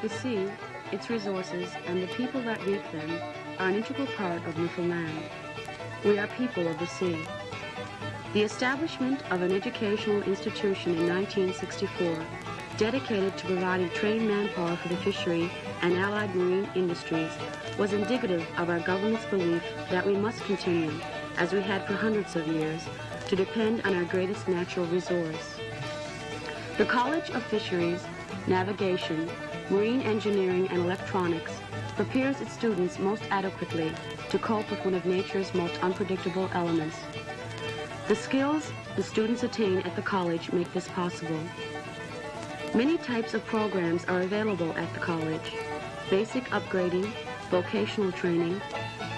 The sea, its resources, and the people that reap them are an integral part of Newfoundland. We are people of the sea. The establishment of an educational institution in 1964, dedicated to providing trained manpower for the fishery and allied marine industries, was indicative of our government's belief that we must continue, as we had for hundreds of years, to depend on our greatest natural resource. The College of Fisheries, Navigation, Marine Engineering, and Electronics prepares its students most adequately to cope with one of nature's most unpredictable elements. The skills the students attain at the college make this possible. Many types of programs are available at the college: basic upgrading, vocational training,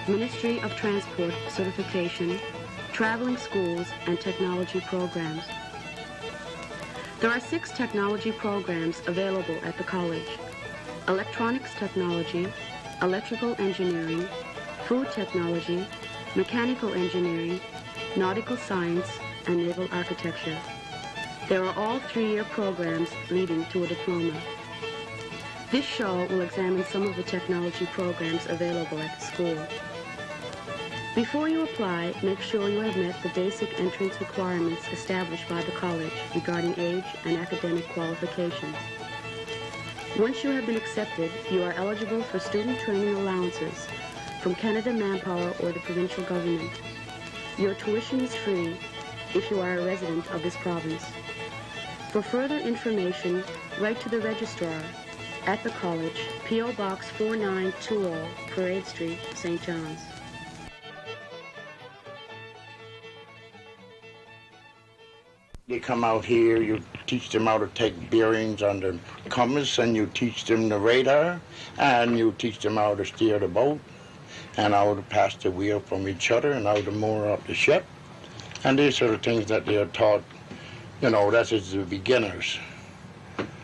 Ministry of Transport certification, traveling schools, and technology programs. There are 6 technology programs available at the college: electronics technology, electrical engineering, food technology, mechanical engineering, nautical science, and naval architecture. There are all 3-year programs leading to a diploma. This show will examine some of the technology programs available at the school. Before you apply, make sure you have met the basic entrance requirements established by the college regarding age and academic qualifications. Once you have been accepted, you are eligible for student training allowances from Canada Manpower or the provincial government. Your tuition is free if you are a resident of this province. For further information, write to the registrar at the college, P.O. Box 4920, Parade Street, St. John's. They come out here, you teach them how to take bearings on the compass, and you teach them the radar, and you teach them how to steer the boat, and how to pass the wheel from each other, and how to moor up the ship. And these are the things that they are taught, that is the beginners.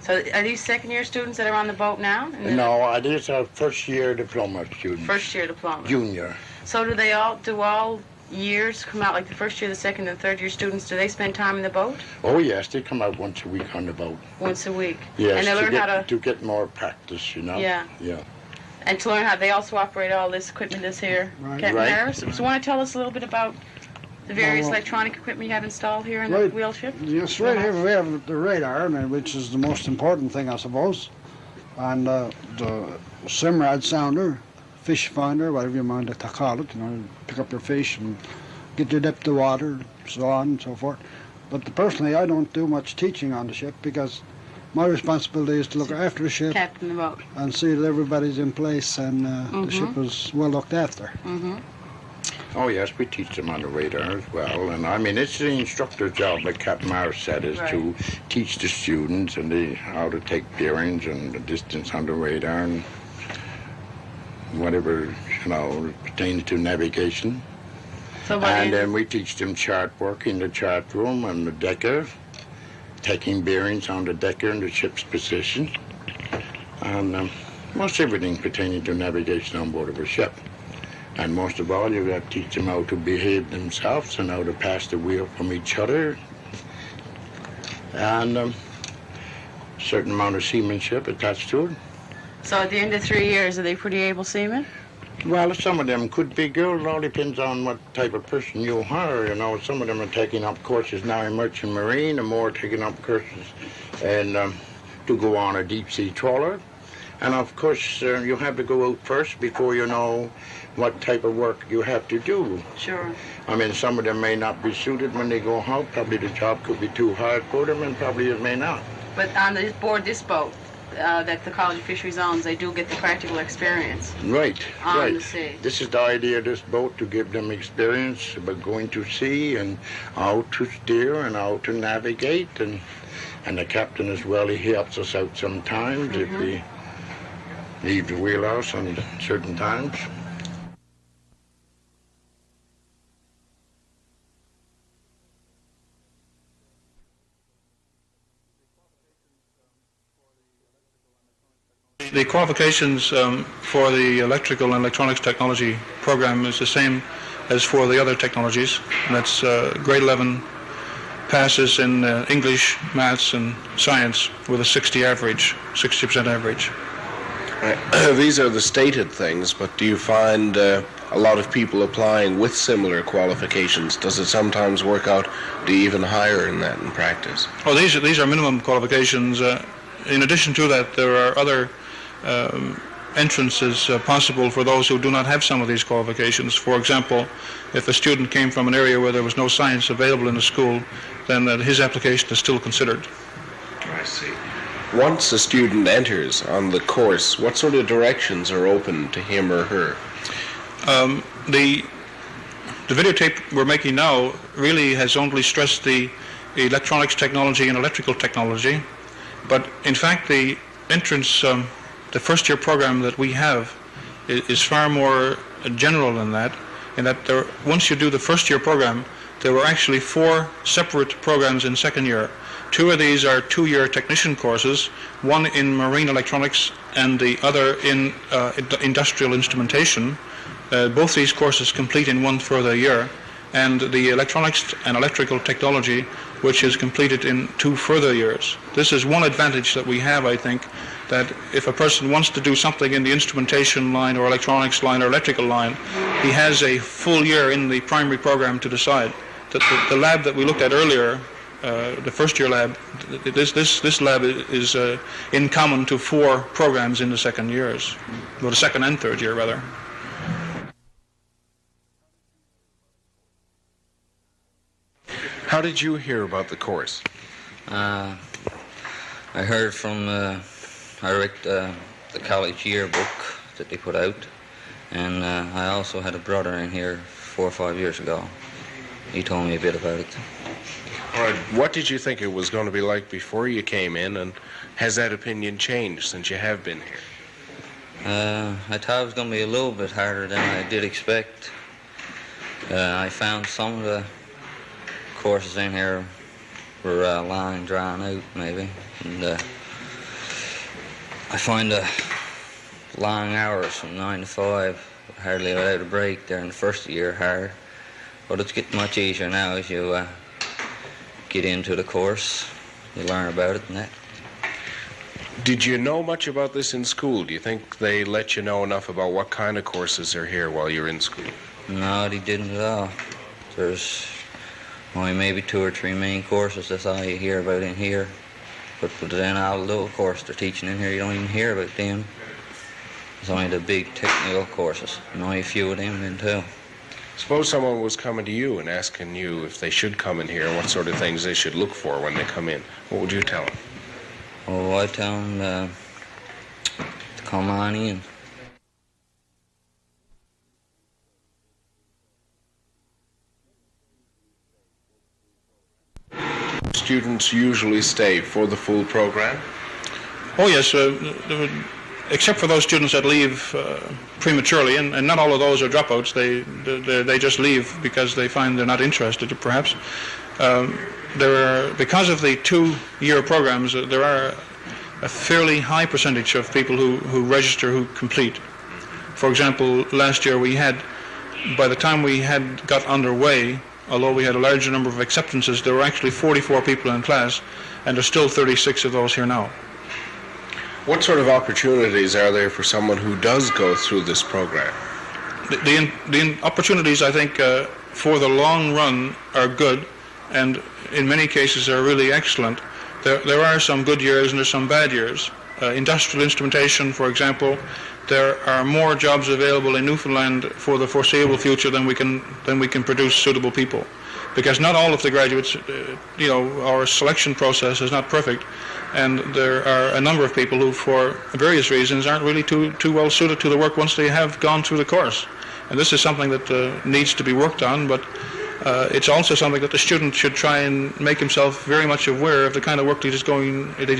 So are these second-year students that are on the boat now? No, these are first-year diploma students. First-year diploma. Junior. So do all years come out, like the first year, the second, and third-year students, do they spend time in the boat? Oh, yes, they come out once a week on the boat. Once a week? Yes, and they learn to get more practice, Yeah. Yeah. And to learn how they also operate all this equipment that's here. Right. Captain Right. Harris, so want to tell us a little bit about the various electronic equipment you have installed here in the wheel ship? Yes, right here we have the radar, which is the most important thing, I suppose, and the Simrad sounder, fish finder, whatever you mind to call it, pick up your fish and get your depth of water, so on and so forth. But personally, I don't do much teaching on the ship because my responsibility is to look after the ship, captain the boat, and see that everybody's in place and the ship is well looked after. Oh, yes, we teach them on the radar as well. And, it's the instructor's job, like Captain Mars said, is to teach the students and how to take bearings and the distance on the radar and whatever, pertains to navigation. And then we teach them chart work in the chart room and the decker, taking bearings on the decker and the ship's position, and most everything pertaining to navigation on board of a ship. And most of all, you got to teach them how to behave themselves and how to pass the wheel from each other, and a certain amount of seamanship attached to it. So at the end of 3 years, are they pretty able seamen? Well, some of them could be girls. It all depends on what type of person you hire. Some of them are taking up courses now in merchant marine, and more taking up courses and to go on a deep-sea trawler. And of course, you have to go out first before you know what type of work you have to do. Sure. Some of them may not be suited when they go out. Probably the job could be too hard for them, and probably it may not. But on board this boat that the College of Fisheries owns, they do get the practical experience. Right. On the sea. This is the idea of this boat, to give them experience about going to sea and how to steer and how to navigate. And the captain as well, he helps us out sometimes if we leave the wheelhouse on certain times. The qualifications for the electrical and electronics technology program is the same as for the other technologies. And that's grade 11 passes in English, maths, and science with a 60% average. These are the stated things, but do you find a lot of people applying with similar qualifications? Does it sometimes work out to even higher in that in practice? Oh, these are minimum qualifications. In addition to that, there are other entrances possible for those who do not have some of these qualifications. For example, if a student came from an area where there was no science available in the school, then his application is still considered. I see. Once a student enters on the course, what sort of directions are open to him or her? The videotape we're making now really has only stressed the electronics technology and electrical technology, but in fact the entrance, the first year program that we have is far more general than that, in that once you do the first year program, there were actually 4 separate programs in second year. 2 of these are 2-year technician courses, one in marine electronics and the other in industrial instrumentation. Both these courses complete in 1 further year, and the electronics and electrical technology, which is completed in 2 further years. This is one advantage that we have, I think, that if a person wants to do something in the instrumentation line or electronics line or electrical line, he has a full year in the primary program to decide. The lab that we looked at earlier, the first year lab, this lab is in common to 4 programs in the second years, or the second and third year rather. How did you hear about the course? I heard from, I read the college yearbook that they put out, and I also had a brother in here 4 or 5 years ago. He told me a bit about it. All right. What did you think it was going to be like before you came in, and has that opinion changed since you have been here? I thought it was going to be a little bit harder than I did expect. I found some of the courses in here were long and drawn out, maybe. And I find the long hours from 9 to 5, hardly without a break there in the first year, hard. But it's getting much easier now as you get into the course. You learn about it and that. Did you know much about this in school? Do you think they let you know enough about what kind of courses are here while you're in school? No, they didn't at all. There's only maybe 2 or 3 main courses. That's all you hear about in here. But then all the little courses they're teaching in here, you don't even hear about them. It's only the big technical courses, and only a few of them then too. Suppose someone was coming to you and asking you if they should come in here and what sort of things they should look for when they come in. What would you tell them? Oh, I tell them to come on in. Students usually stay for the full program? Oh yes, except for those students that leave prematurely, and not all of those are dropouts. They just leave because they find they're not interested, perhaps. Because of the 2-year programs, there are a fairly high percentage of people who register who complete. For example, last year we had, by the time we had got underway, although we had a larger number of acceptances, there were actually 44 people in class, and there's still 36 of those here now. What sort of opportunities are there for someone who does go through this program? The opportunities, I think, for the long run are good, and in many cases are really excellent. There are some good years and there's some bad years. Industrial instrumentation, for example, there are more jobs available in Newfoundland for the foreseeable future than we can produce suitable people, because not all of the graduates, our selection process is not perfect, and there are a number of people who, for various reasons, aren't really too well suited to the work once they have gone through the course. And this is something that needs to be worked on, but it's also something that the student should try and make himself very much aware of the kind of work that he's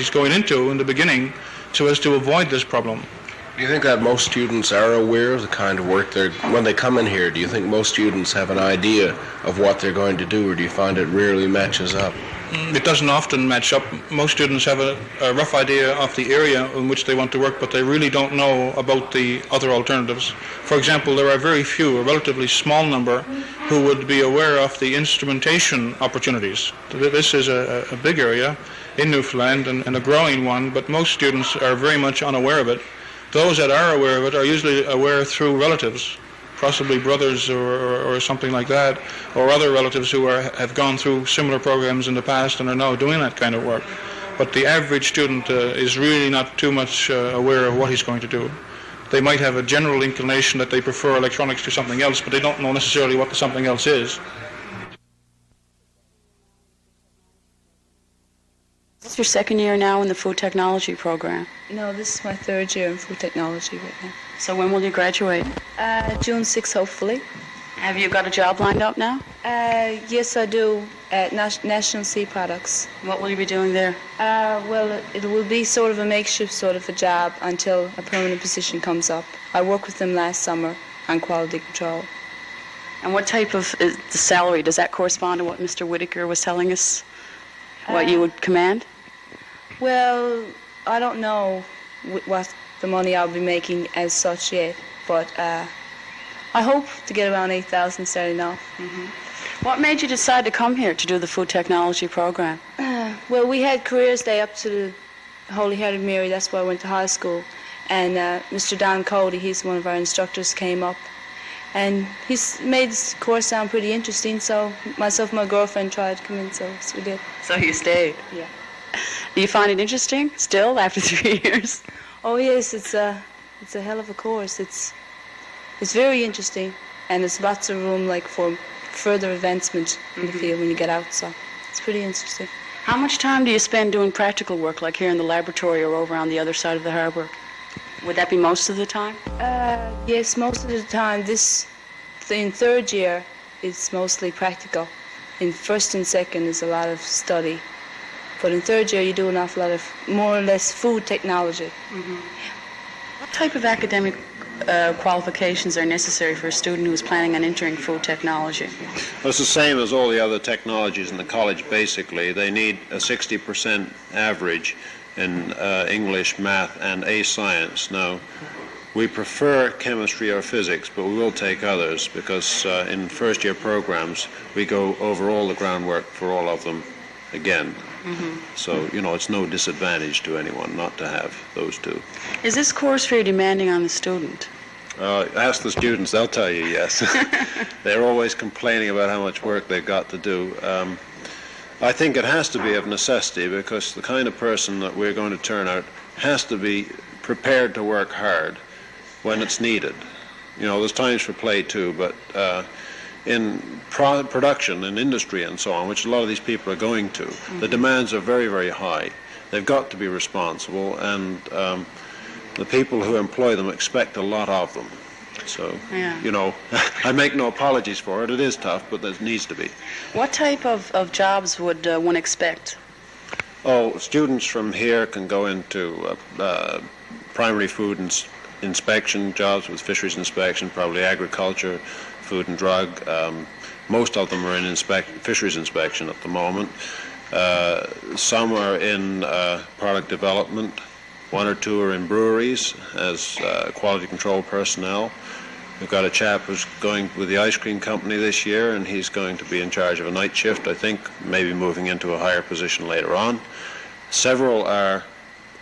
going into in the beginning, so as to avoid this problem. Do you think that most students are aware of the kind of work when they come in here? Do you think most students have an idea of what they're going to do, or do you find it rarely matches up? It doesn't often match up. Most students have a rough idea of the area in which they want to work, but they really don't know about the other alternatives. For example, there are very few, a relatively small number, who would be aware of the instrumentation opportunities. This is a big area in Newfoundland and a growing one, but most students are very much unaware of it. those that are aware of it are usually aware through relatives, possibly brothers or something like that, or other relatives who have gone through similar programs in the past and are now doing that kind of work. But the average student is really not too much aware of what he's going to do. They might have a general inclination that they prefer electronics to something else, but they don't know necessarily what the something else is. Is this your second year now in the food technology program? No, this is my third year in food technology right now. So when will you graduate? June 6th, hopefully. Have you got a job lined up now? Yes, I do, at National Sea Products. What will you be doing there? Well, it will be sort of a makeshift sort of a job until a permanent position comes up. I worked with them last summer on quality control. And what type of the salary, does that correspond to what Mr. Whitaker was telling us? What you would command? Well, I don't know what the money I'll be making as such yet, but I hope to get around 8,000 starting off. Mm-hmm. What made you decide to come here to do the food technology program? Well, we had careers day up to the Holy Hearted Mary, that's where I went to high school. And Mr. Don Cody, he's one of our instructors, came up. And he's made this course sound pretty interesting, so myself and my girlfriend tried to come in, so we did. So you stayed? Yeah. Do you find it interesting still after 3 years? Oh yes, it's a hell of a course. It's very interesting, and there's lots of room like for further advancement in the field when you get out. So it's pretty interesting. How much time do you spend doing practical work, like here in the laboratory or over on the other side of the harbor? Would that be most of the time? Yes, most of the time. In third year, it's mostly practical. In first and second is a lot of study. But in third year, you do an awful lot of more or less food technology. Mm-hmm. What type of academic qualifications are necessary for a student who is planning on entering food technology? Well, it's the same as all the other technologies in the college, basically. They need a 60% average in English, math, and A science. Now, we prefer chemistry or physics, but we will take others because in first-year programs, we go over all the groundwork for all of them again. Mm-hmm. So, it's no disadvantage to anyone not to have those two. Is this course very demanding on the student? Ask the students, they'll tell you yes. They're always complaining about how much work they've got to do. I think it has to be of necessity because the kind of person that we're going to turn out has to be prepared to work hard when it's needed. There's times for play too, but in production and industry and so on, which a lot of these people are going to, the demands are very, very high. They've got to be responsible, and the people who employ them expect a lot of them. So, I make no apologies for it. It is tough, but there needs to be. What type of jobs would one expect? Oh, students from here can go into primary food inspection jobs with fisheries inspection, probably agriculture, food and drug. Most of them are in fisheries inspection at the moment. Some are in product development. One or two are in breweries as quality control personnel. We've got a chap who's going with the ice cream company this year, and he's going to be in charge of a night shift, I think, maybe moving into a higher position later on. Several are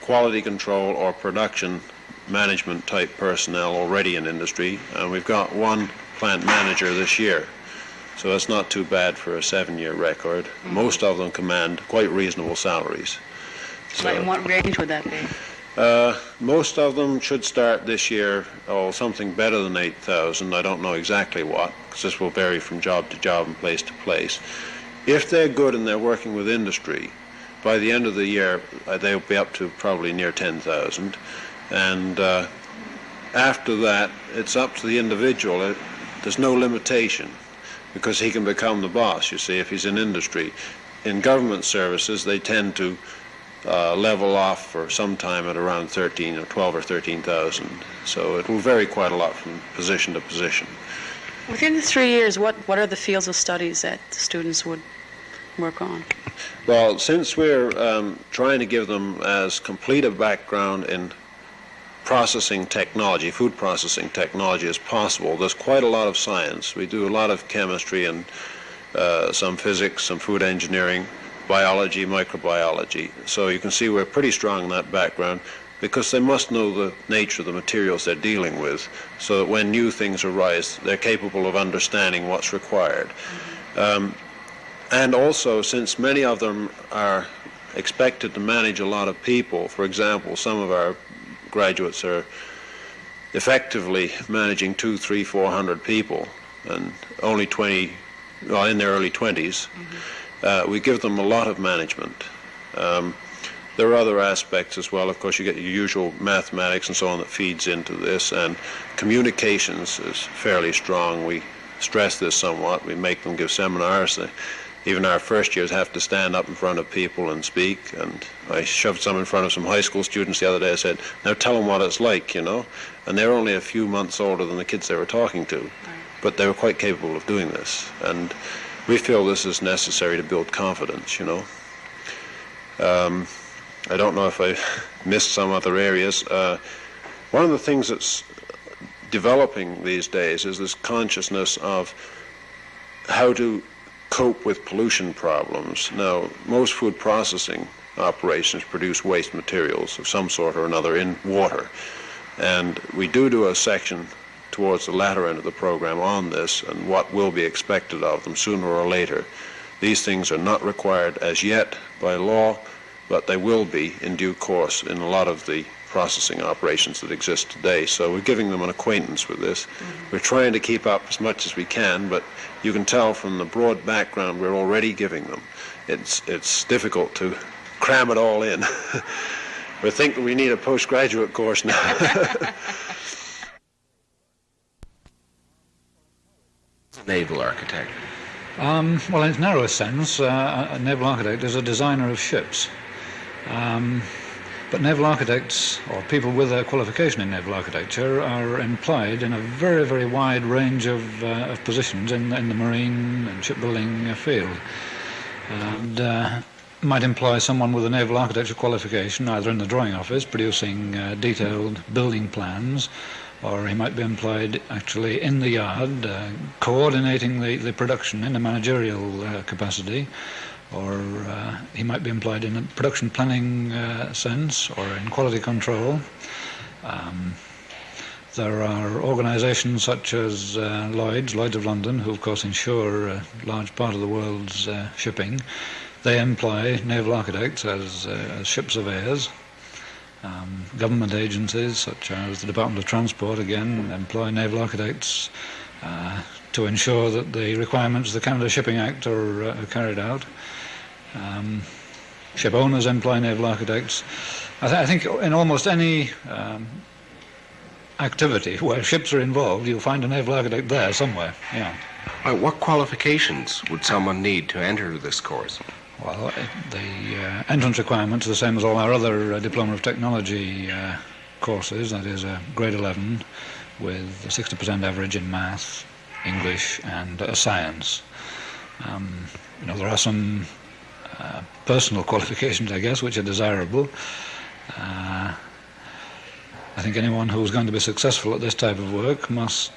quality control or production management type personnel already in industry, and we've got one plant manager this year. So that's not too bad for a 7-year record. Mm-hmm. Most of them command quite reasonable salaries. So in what range would that be? Most of them should start this year, something better than 8,000. I don't know exactly what, because this will vary from job to job and place to place. If they're good and they're working with industry, by the end of the year, they'll be up to probably near 10,000. And after that, it's up to the individual. There's no limitation, because he can become the boss, you see, if he's in industry. In government services, they tend to level off for some time at around 12 or 13,000. So it will vary quite a lot from position to position. Within the 3 years, what are the fields of studies that the students would work on? Well, since we're trying to give them as complete a background in processing technology, food processing technology as possible, there's quite a lot of science. We do a lot of chemistry and some physics, some food engineering, biology, microbiology. So you can see we're pretty strong in that background. because they must know the nature of the materials they're dealing with, so that when new things arise, they're capable of understanding what's required. And also, since many of them are expected to manage a lot of people, for example, some of our graduates are effectively managing 200, 300, 400 people, and only 20, well, in their early 20s, we give them a lot of management. There are other aspects as well. Of course, you get your usual mathematics and so on that feeds into this, and communications is fairly strong. We stress this somewhat. We make them give seminars. Even our first years have to stand up in front of people and speak, and I shoved some in front of some high school students the other day. I said, now tell them what it's like, you know, and they're only a few months older than the kids they were talking to, but they were quite capable of doing this, and we feel this is necessary to build confidence, you know. I don't know if I missed some other areas. One of the things that's developing these days is this consciousness of how to cope with pollution problems. Now, most food processing operations produce waste materials of some sort or another in water, and we do a section towards the latter end of the program on this and what will be expected of them sooner or later. These things are not required as yet by law, but they will be in due course in a lot of the processing operations that exist today. So we're giving them an acquaintance with this. We're trying to keep up as much as we can, but you can tell from the broad background we're already giving them. It's difficult to cram it all in. We think that we need a postgraduate course now. Naval architect. Well, in its narrowest sense, a naval architect is a designer of ships. But naval architects, or people with a qualification in naval architecture, are employed in a very, very wide range of positions in the marine and shipbuilding field. And might employ someone with a naval architecture qualification either in the drawing office producing detailed building plans, or he might be employed actually in the yard coordinating the production in a managerial capacity, or he might be employed in a production planning sense or in quality control. There are organisations such as Lloyd's of London, who of course insure a large part of the world's shipping. They employ naval architects as ship surveyors. Government agencies such as the Department of Transport, again, employ naval architects to ensure that the requirements of the Canada Shipping Act are carried out. Ship owners employ naval architects. I think in almost any activity where ships are involved, you'll find a naval architect there somewhere. Yeah. What qualifications would someone need to enter this course? Well, the entrance requirements are the same as all our other Diploma of Technology courses. That is grade 11 with a 60% average in math, English, and science. There are some personal qualifications, I guess, which are desirable. I think anyone who's going to be successful at this type of work must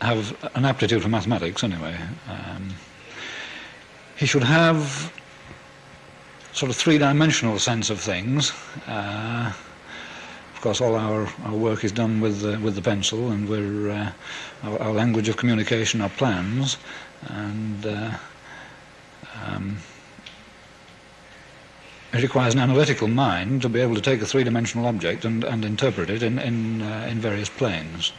have an aptitude for mathematics anyway. He should have sort of three-dimensional sense of things. Of course, all our work is done with the pencil, and our language of communication are plans, and it requires an analytical mind to be able to take a three-dimensional object and interpret it in various planes.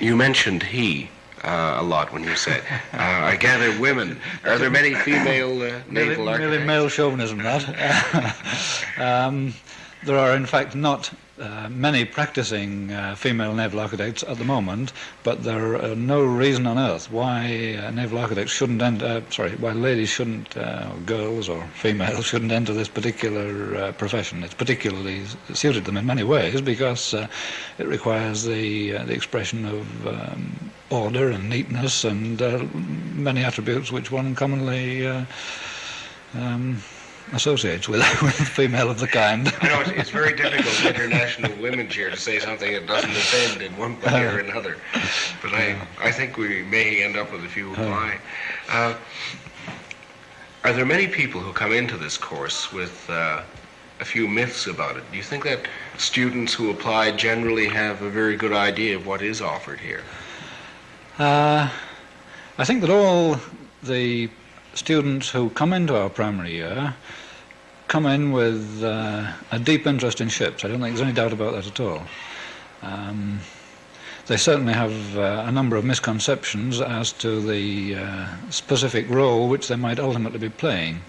You mentioned he a lot when you said, I gather women. Are there many female naval architects? Merely male chauvinism, that. There are, in fact, not many practicing female naval architects at the moment, but there are no reason on earth why naval architects shouldn't why ladies shouldn't, girls or females shouldn't enter this particular profession. It's particularly suited them in many ways because it requires the expression of order and neatness and many attributes which one commonly associates with a female of the kind. I know it's very difficult for International Women's Year to say something that doesn't offend in one way or another, but I think we may end up with a few apply. Are Are there many people who come into this course with a few myths about it? Do you think that students who apply generally have a very good idea of what is offered here? I think that all the students who come into our primary year come in with a deep interest in ships. I don't think there's any doubt about that at all. They certainly have a number of misconceptions as to the specific role which they might ultimately be playing.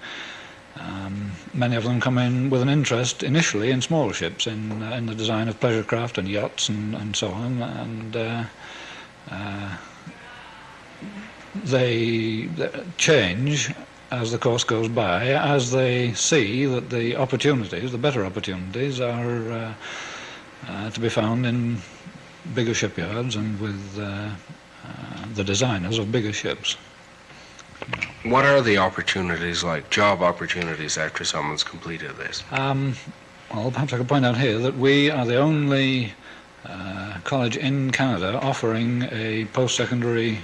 Many of them come in with an interest initially in small ships, in the design of pleasure craft and yachts and so on, and they change as the course goes by, as they see that the opportunities, the better opportunities, are to be found in bigger shipyards and with the designers of bigger ships. What are the opportunities like, job opportunities, after someone's completed this? Well, perhaps I could point out here that we are the only college in Canada offering a post-secondary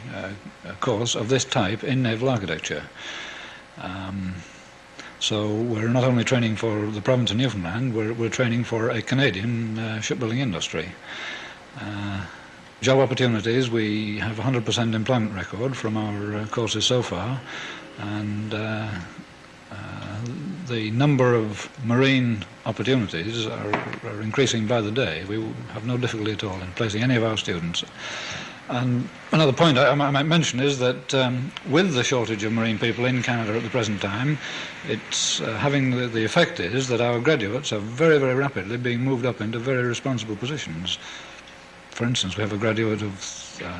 course of this type in naval architecture. So we're not only training for the province of Newfoundland, we're training for a Canadian shipbuilding industry. Job opportunities, we have 100% employment record from our courses so far, and the number of marine opportunities are increasing by the day. We have no difficulty at all in placing any of our students. And another point I might mention is that with the shortage of marine people in Canada at the present time, it's having the effect is that our graduates are very, very rapidly being moved up into very responsible positions. For instance, we have a graduate of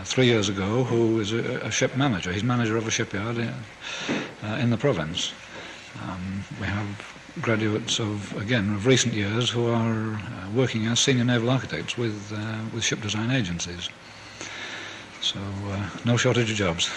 3 years ago who is a ship manager. He's manager of a shipyard in the province. We have graduates of recent years who are working as senior naval architects with ship design agencies. So no shortage of jobs.